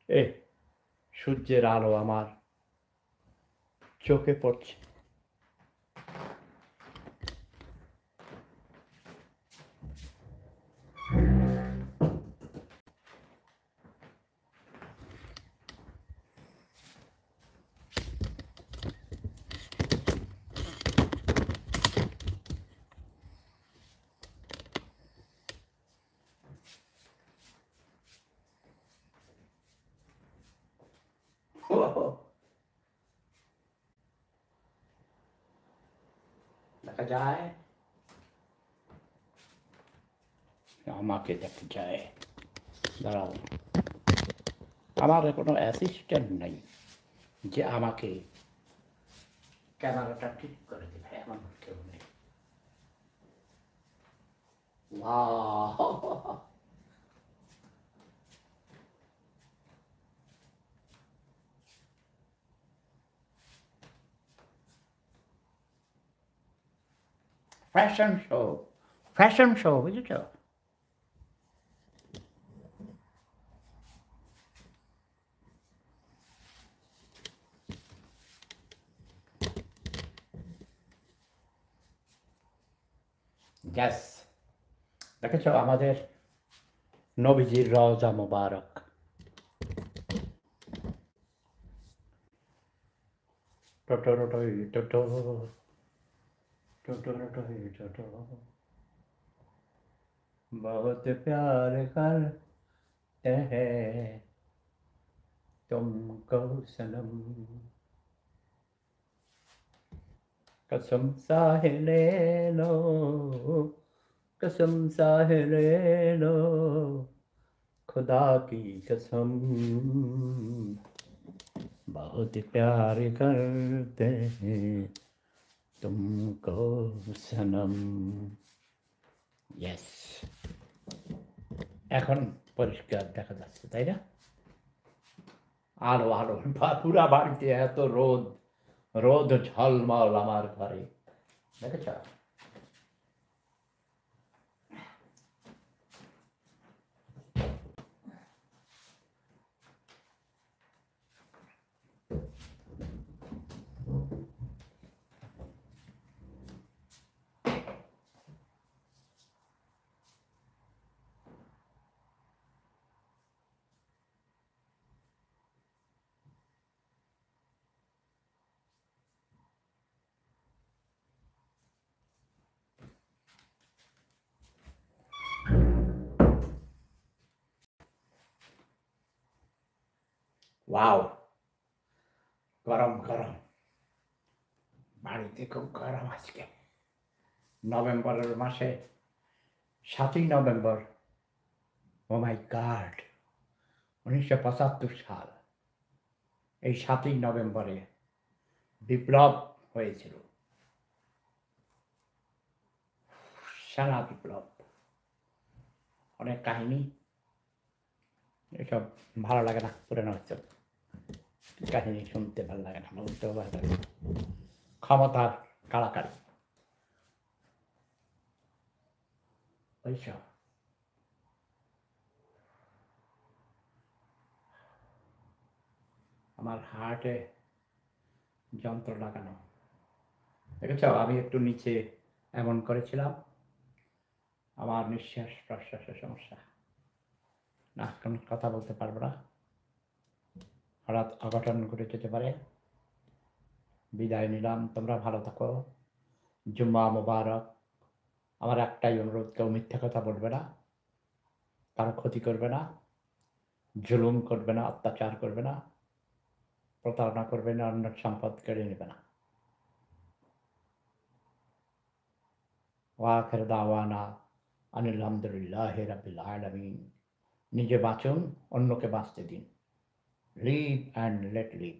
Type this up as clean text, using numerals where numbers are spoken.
এ সূর্যের আলো আমার চোখে পড়ছে। দেখা যায়, আমাকে দেখা যায়। দাঁড়াও, আমার কোনো অ্যাসিস্ট্যান্ট নাই যে আমাকে ক্যামেরাটা ঠিক করে দেবে, এমন কেউ নেই। Wow! Fashion show, fashion show, বুঝেছ? গ্যাস দেখেছ আমাদের নবীজির রওজা মোবারক। টোটোরোটোই টোটো, টোটোরোটোই টোটো, बहुत प्यार करते हैं तुमको सनम, कसम साहे ले लो, कसम साहे ले लो, खुदा की कसम, बहुत प्यार करते हैं तुमको सनम। ইয়েস, এখন পরিষ্কার দেখা যাচ্ছে, তাই না? আলো আলো, পুরা বাড়িতে এত রোদ, রোদ ঝলমল আমার ঘরে, দেখেছ? ওয়াও, গরম গরম, বাড়িতে খুব গরম আজকে। নভেম্বরের মাসে, 7ই নভেম্বর, ও মাই গড, 1975 সাল, এই 7ই নভেম্বরে বিপ্লব হয়েছিল, সেনা বিপ্লব। অনেক কাহিনী, এসব ভালো লাগে না, পুরানো হচ্ছে কাহিনী শুনতে ভালো লাগে না, বলতেও ভালো লাগে না। ক্ষমতার কাড়াকাড়ি, ওইসব। আমার হার্টে যন্ত্র লাগানো, দেখেছ? আমি একটু নিচে এমন করেছিলাম, আমার নিঃশ্বাস প্রশ্বাসের সমস্যা, না এখন কথা বলতে পারবো না, হঠাৎ অঘটন ঘটে যেতে পারে। বিদায় নিলাম, তোমরা ভালো থাকো, জুম্মা মোবারক। আমার একটাই অনুরোধ, কেউ মিথ্যা কথা বলবে না, কারো ক্ষতি করবে না, জুলুম করবে না, অত্যাচার করবে না, প্রতারণা করবে না, অন্যের সম্পদ কেড়ে নেবে না। ওয়াখির দাওয়ানা আনিল হামদুলিল্লাহি রাব্বিল আলামিন। নিজে বাঁচুন, অন্যকে বাঁচতে দিন। Live and let leave.